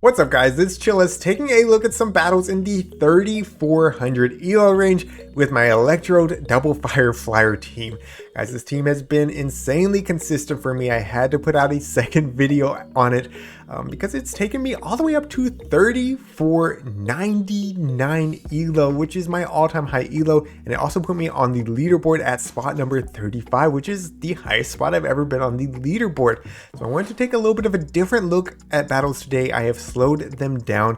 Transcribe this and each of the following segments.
What's up guys, it's Chillisfm taking a look at some battles in the 3400 ELO range with my Electrode Double Fire Flyer team. Guys, this team has been insanely consistent for me. I had to put out a second video on it because it's taken me all the way up to 3499 ELO, which is my all-time high ELO, and it also put me on the leaderboard at spot number 35, which is the highest spot I've ever been on the leaderboard. So I wanted to take a little bit of a different look at battles today. I have slowed them down,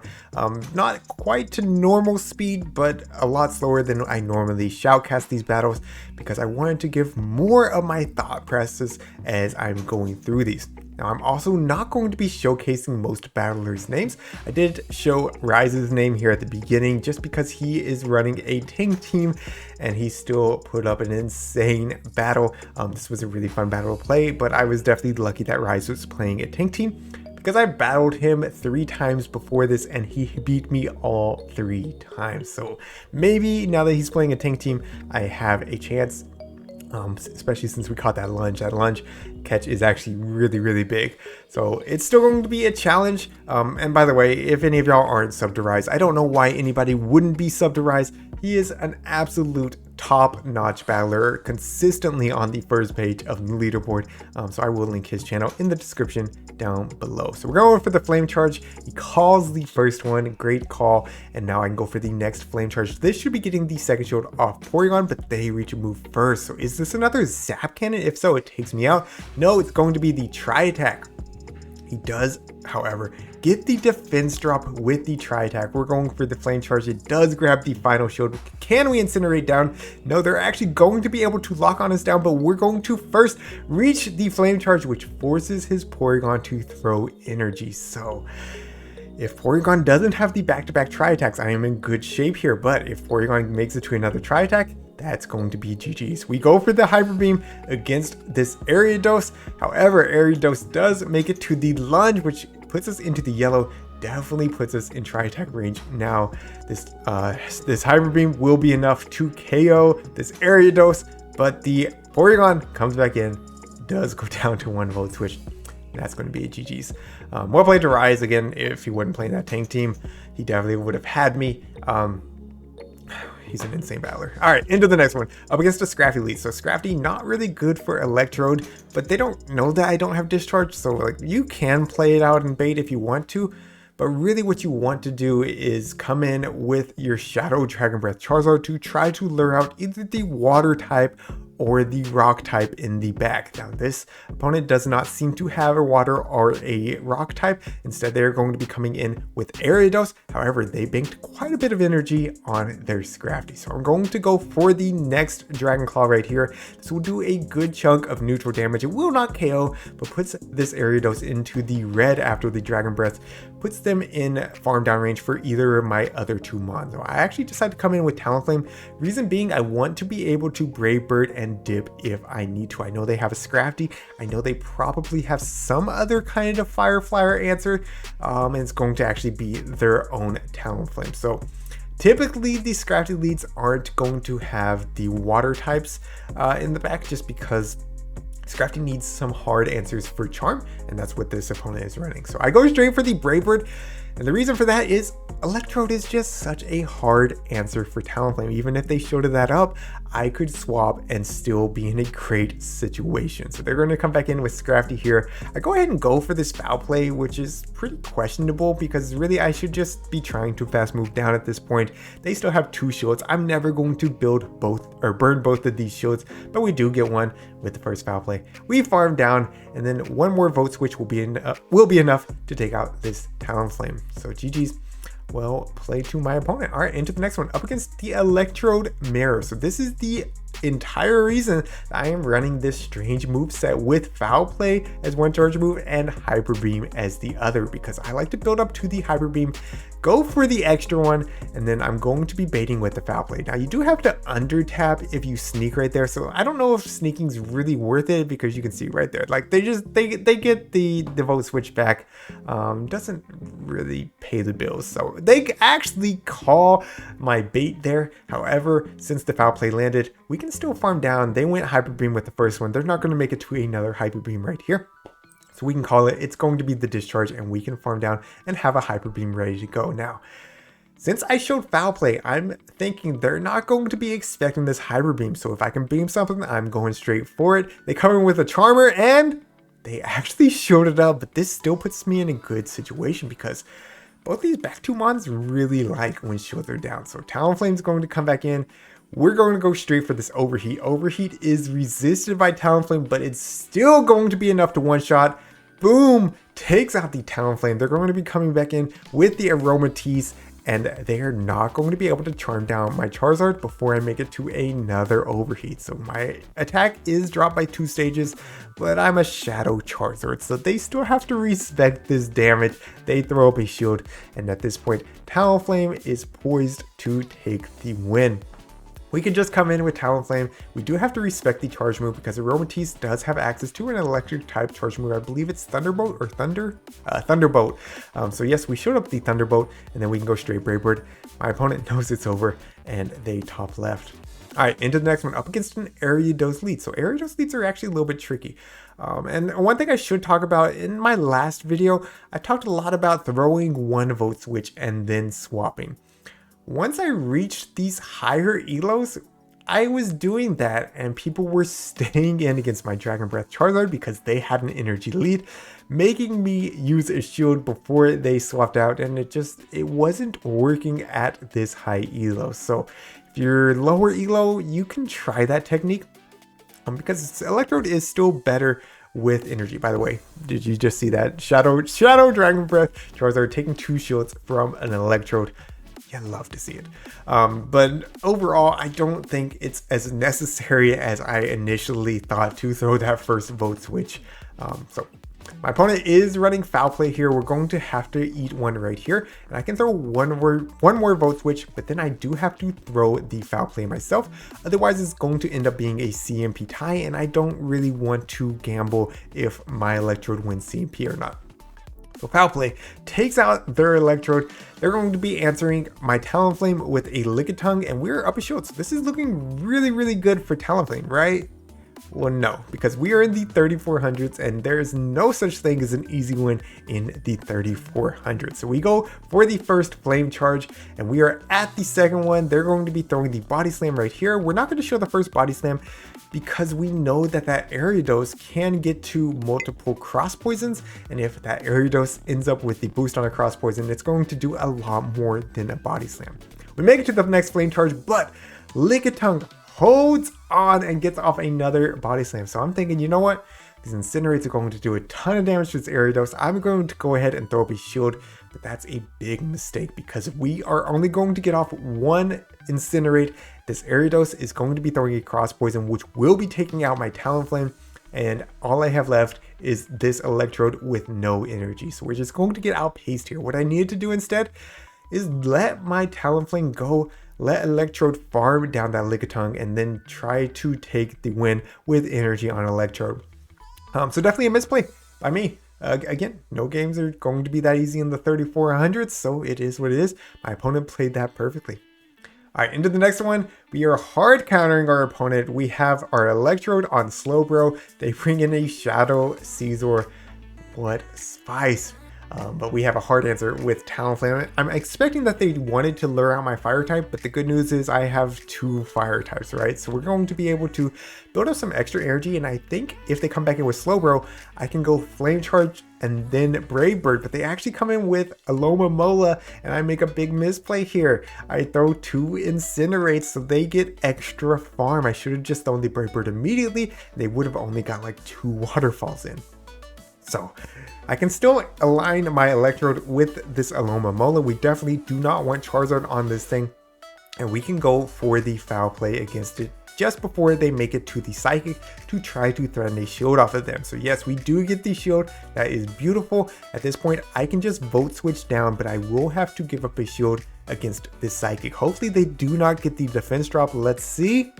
not quite to normal speed, but a lot slower than I normally shoutcast these battles because I wanted to give more of my thought process as I'm going through these. Now, I'm also not going to be showcasing most battlers' names. I did show Rise's name here at the beginning just because he is running a tank team and he still put up an insane battle. This was a really fun battle to play, but I was definitely lucky that Rise was playing a tank team because I battled him 3 times before this and he beat me all 3 times. So maybe now that he's playing a tank team, I have a chance. Especially since we caught that lunge. That lunge catch is actually really big. So it's still going to be a challenge. And by the way, if any of y'all aren't subbed to Rise, I don't know why anybody wouldn't be subbed to Rise. He is an absolute top-notch battler, consistently on the first page of the leaderboard. So I will link his channel in the description down below. So we're going for the flame charge. He calls the first one, great call, and now I can go for the next flame charge. This should be getting the second shield off Porygon, but they reach a move first. So is this another zap cannon? If so, it takes me out. No, it's going to be the tri-attack. He does, however, get the defense drop with the tri-attack. We're going for the flame charge. It does grab the final shield. Can we incinerate down? No, they're actually going to be able to lock on us down, but we're going to first reach the flame charge, which forces his Porygon to throw energy. So if Porygon doesn't have the back-to-back tri-attacks, I am in good shape here. But if Porygon makes it to another tri-attack, that's going to be GG's. We go for the Hyper Beam against this Ariados. However, Ariados does make it to the lunge, which puts us into the yellow, definitely puts us in tri-attack range. Now, this Hyper Beam will be enough to KO this Ariados, but the Porygon comes back in, does go down to 1 volt switch. That's going to be a GG's. Well played to Rise. Again, if he wasn't playing that tank team, he definitely would have had me. He's an insane battler. All right, into the next one. Up against a Scrafty lead. So Scrafty, not really good for Electrode, but they don't know that I don't have discharge. So like you can play it out and bait if you want to, but really what you want to do is come in with your Shadow Dragon Breath Charizard to try to lure out either the water type or the rock type in the back. Now this opponent does not seem to have a water or a rock type. Instead, they're going to be coming in with Ariados. However, they banked quite a bit of energy on their Scrafty. So I'm going to go for the next Dragon Claw right here. This will do a good chunk of neutral damage. It will not KO, but puts this Ariados into the red after the Dragon Breath, puts them in farm down range for either of my other 2 mons. So I actually decided to come in with Talonflame. Reason being, I want to be able to Brave Bird and dip if I need to. I know they have a Scrafty. I know they probably have some other kind of Fire Flyer answer, and it's going to actually be their own Talonflame. So typically the Scrafty leads aren't going to have the water types in the back just because Scrafty needs some hard answers for Charm, and that's what this opponent is running. So I go straight for the Brave Bird, and the reason for that is Electrode is just such a hard answer for Talonflame. Even if they showed that up, I could swap and still be in a great situation. So they're going to come back in with Scrafty here. I go ahead and go for this foul play, which is pretty questionable because really I should just be trying to fast move down at this point. They still have 2 shields. I'm never going to build both or burn both of these shields, but we do get one with the first foul play. We farm down, and then 1 more vote switch will be enough to take out this Talonflame. So GG's. Well played to my opponent. All right, into the next one. Up against the Electrode Mirror. So this is the entire reason I am running this strange move set with Foul Play as one charge move and Hyper Beam as the other, because I like to build up to the Hyper Beam, go for the extra one, and then I'm going to be baiting with the Foul Play. Now you do have to under tap if you sneak right there, so I don't know if sneaking's really worth it because you can see right there, like they get the vote switch back. Doesn't really pay the bills, so they actually call my bait there. However, since the Foul Play landed, we can still farm down. They went Hyper Beam with the first one. They're not going to make it to another Hyper Beam right here. So we can call it, it's going to be the discharge, and we can farm down and have a hyper beam ready to go. Now, since I showed foul play, I'm thinking they're not going to be expecting this hyper beam. So if I can beam something, I'm going straight for it. They come in with a charmer and they actually showed it up, but this still puts me in a good situation because both these back two mons really like when shields are down. So Talonflame's going to come back in. We're going to go straight for this overheat. Overheat is resisted by Talonflame, but it's still going to be enough to one-shot. Boom! Takes out the Talonflame. They're going to be coming back in with the Aromatisse, and they are not going to be able to charm down my Charizard before I make it to another overheat. So my attack is dropped by 2 stages, but I'm a Shadow Charizard, so they still have to respect this damage. They throw up a shield, and at this point, Talonflame is poised to take the win. We can just come in with Talonflame. We do have to respect the charge move because Aromatisse does have access to an electric type charge move. I believe it's Thunderbolt or Thunderbolt. So yes, we showed up the Thunderbolt, and then we can go straight Brave Bird. My opponent knows it's over, and they top left. All right, into the next one, up against an Ariados lead. So Ariados leads are actually a little bit tricky. And one thing I should talk about, in my last video, I talked a lot about throwing one vote switch and then swapping. Once I reached these higher elos, I was doing that and people were staying in against my Dragon Breath Charizard because they had an energy lead, making me use a shield before they swapped out, and it wasn't working at this high elo. So if you're lower elo, you can try that technique because Electrode is still better with energy. By the way, did you just see that? Shadow Dragon Breath Charizard taking 2 shields from an Electrode. Yeah, love to see it. But overall, I don't think it's as necessary as I initially thought to throw that first vote switch. So my opponent is running foul play here. We're going to have to eat one right here, and I can throw one more vote switch, but then I do have to throw the foul play myself. Otherwise, it's going to end up being a CMP tie, and I don't really want to gamble if my Electrode wins CMP or not. So foul play takes out their Electrode. They're going to be answering my Talonflame with a Lickitung, and we're up a shield. So this is looking really, really good for Talonflame, right? Well, no, because we are in the 3400s, and there is no such thing as an easy win in the 3400s. So we go for the first flame charge, and we are at the second one. They're going to be throwing the body slam right here. We're not going to show the first body slam because we know that Ariados can get to multiple cross poisons, and if that Ariados ends up with the boost on a cross poison, it's going to do a lot more than a body slam. We make it to the next flame charge, but Lickitung holds on and gets off another body slam. So I'm thinking, you know what? These Incinerates are going to do a ton of damage to this Ariados. I'm going to go ahead and throw up a shield, but that's a big mistake because we are only going to get off one Incinerate. This Ariados is going to be throwing a cross poison, which will be taking out my Talonflame, and all I have left is this Electrode with no energy. So we're just going to get outpaced here. What I needed to do instead is let my Talonflame go, let Electrode farm down that Lickitung, and then try to take the win with energy on Electrode. So definitely a misplay by me. Again, no games are going to be that easy in the 3400s, so it is what it is. My opponent played that perfectly. All right, into the next one. We are hard countering our opponent. We have our Electrode on Slowbro. They bring in a Shadow Caesar. What spice. But we have a hard answer with Talonflame. I'm expecting that they wanted to lure out my fire type, but the good news is I have 2 fire types, right? So we're going to be able to build up some extra energy, and I think if they come back in with Slowbro, I can go Flame Charge and then Brave Bird, but they actually come in with Alomomola, and I make a big misplay here. I throw 2 Incinerates, so they get extra farm. I should have just thrown the Brave Bird immediately. They would have only got like 2 waterfalls in. So I can still align my Electrode with this Alomomola. We definitely do not want Charizard on this thing, and we can go for the foul play against it just before they make it to the Psychic to try to threaten a shield off of them. So yes, we do get the shield. That is beautiful. At this point, I can just vote switch down, but I will have to give up a shield against this Psychic. Hopefully they do not get the defense drop. Let's see.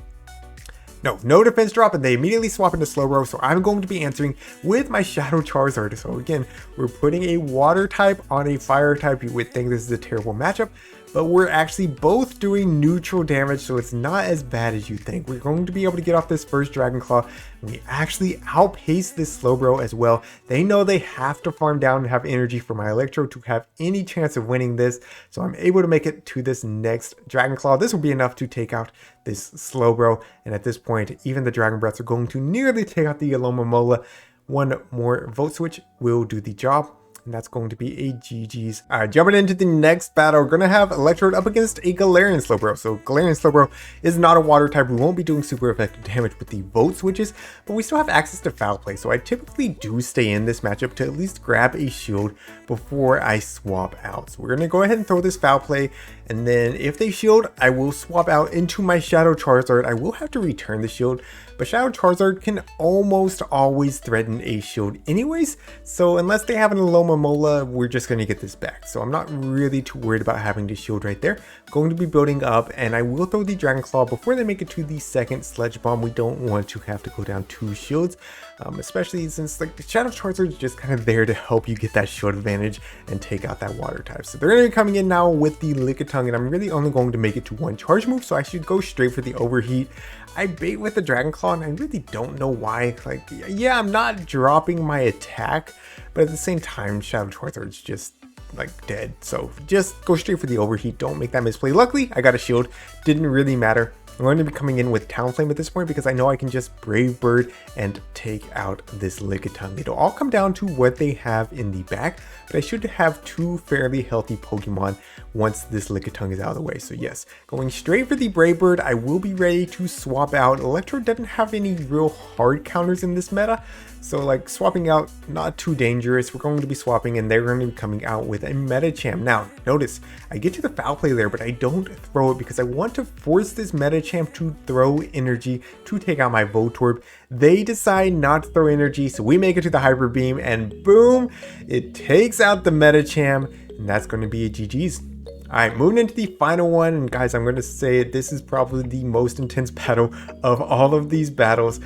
No defense drop, and they immediately swap into Slowbro, so I'm going to be answering with my Shadow Charizard. So again, we're putting a water type on a fire type. You would think this is a terrible matchup, but we're actually both doing neutral damage, so it's not as bad as you think. We're going to be able to get off this first Dragon Claw, and we actually outpace this Slowbro as well. They know they have to farm down and have energy for my Electrode to have any chance of winning this, so I'm able to make it to this next Dragon Claw. This will be enough to take out this Slowbro, and at this point, even the Dragon Breaths are going to nearly take out the Alomomola. One more Volt Switch will do the job. And that's going to be a GG's. All right, jumping into the next battle, we're going to have Electrode up against a Gallarian Slowbro. So Gallarian Slowbro is not a water type. We won't be doing super effective damage with the Volt Switches, but we still have access to Foul Play. So I typically do stay in this matchup to at least grab a shield before I swap out. So we're going to go ahead and throw this Foul Play. And then if they shield, I will swap out into my Shadow Charizard. I will have to return the shield, but Shadow Charizard can almost always threaten a shield anyways. So unless they have an Alomomola, we're just going to get this back. So I'm not really too worried about having to shield right there. I'm going to be building up, and I will throw the Dragon Claw before they make it to the second Sledge Bomb. We don't want to have to go down 2 shields. Especially since like the Shadow Charizard is just kind of there to help you get that shield advantage and take out that water type. So they're going to be coming in now with the Lickitung, and I'm really only going to make it to 1 charge move, so I should go straight for the overheat. I bait with the Dragon Claw, and I really don't know why. Like, yeah, I'm not dropping my attack, but at the same time, Shadow Charizard is just like dead. So just go straight for the overheat. Don't make that misplay. Luckily, I got a shield. Didn't really matter. I'm going to be coming in with Talonflame at this point because I know I can just Brave Bird and take out this Lickitung. It'll all come down to what they have in the back, but I should have 2 fairly healthy Pokemon once this Lickitung is out of the way. So yes, going straight for the Brave Bird. I will be ready to swap out. Electrode doesn't have any real hard counters in this meta, so like swapping out, not too dangerous. We're going to be swapping, and they're going to be coming out with a Medicham. Now, notice, I get to the Foul Play there, but I don't throw it because I want to force this Medicham to throw energy to take out my Voltorb. They decide not to throw energy, so we make it to the Hyper Beam, and boom, it takes out the Medicham, and that's going to be a GG's. Alright, moving into the final one, and guys, I'm going to say it, this is probably the most intense battle of all of these battles.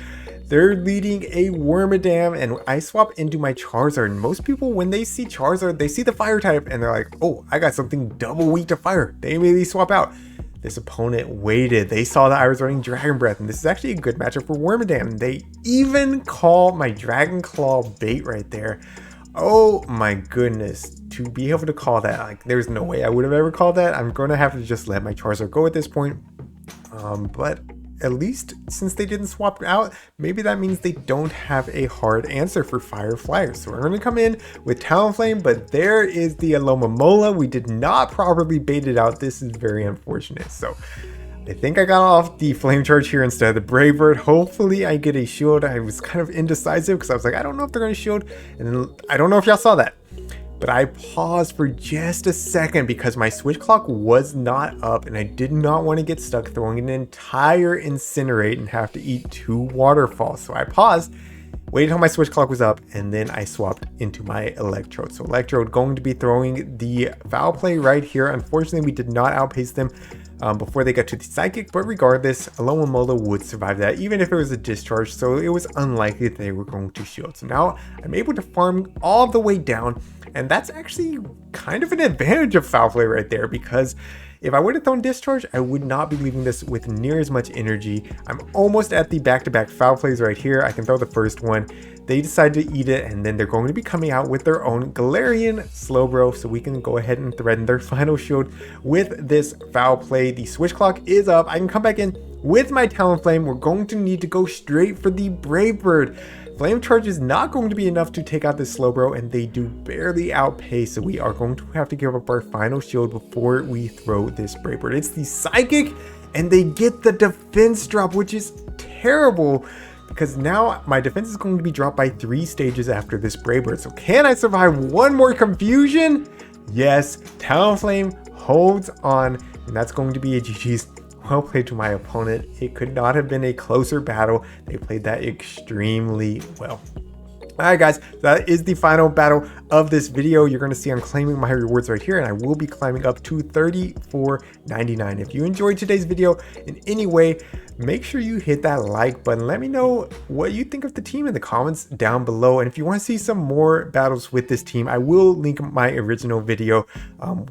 They're leading a Wormadam, and I swap into my Charizard. And most people, when they see Charizard, they see the fire type, and they're like, oh, I got something double weak to fire. They immediately swap out. This opponent waited. They saw that I was running Dragon Breath, and this is actually a good matchup for Wormadam. They even call my Dragon Claw bait right there. Oh my goodness, to be able to call that, like, there's no way I would have ever called that. I'm going to have to just let my Charizard go at this point. But at least since they didn't swap out, maybe that means they don't have a hard answer for Fire Flyer. So we're going to come in with Talonflame, but there is the Alomomola. We did not properly bait it out. This is very unfortunate. So I think I got off the Flame Charge here instead of the Brave Bird. Hopefully I get a shield. I was kind of indecisive because I was like, I don't know if they're going to shield. And then I don't know if y'all saw that, but I paused for just a second because my switch clock was not up, and I did not want to get stuck throwing an entire Incinerate and have to eat 2 waterfalls. So I paused, waited until my switch clock was up, and then I swapped into my Electrode. So Electrode going to be throwing the Foul Play right here. Unfortunately, we did not outpace them before they got to the Psychic, but regardless, Alomomola would survive that even if it was a discharge, so it was unlikely that they were going to shield. So now I'm able to farm all the way down, and that's actually kind of an advantage of Foul Play right there, because if I would have thrown Discharge, I would not be leaving this with near as much energy. I'm almost at the back-to-back Foul Plays right here. I can throw the first one. They decide to eat it, and then they're going to be coming out with their own Gallarian Slowbro, so we can go ahead and threaten their final shield with this Foul Play. The switch clock is up. I can come back in with my Talonflame. We're going to need to go straight for the Brave Bird. Flame Charge is not going to be enough to take out this Slowbro, and they do barely outpace, so we are going to have to give up our final shield before we throw this Brave Bird. It's the Psychic, and they get the defense drop, which is terrible, because now my defense is going to be dropped by 3 stages after this Brave Bird. So can I survive one more confusion? Yes, Talonflame holds on, and that's going to be a GG's. Well played to my opponent. It could not have been a closer battle. They played that extremely well. Alright guys, that is the final battle of this video. You're going to see I'm claiming my rewards right here, and I will be climbing up to $34.99. If you enjoyed today's video in any way, make sure you hit that like button. Let me know what you think of the team in the comments down below. And if you want to see some more battles with this team, I will link my original video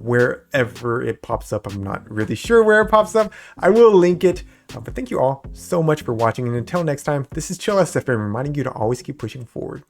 wherever it pops up. I'm not really sure where it pops up. I will link it. But thank you all so much for watching. And until next time, this is Chillisfm reminding you to always keep pushing forward.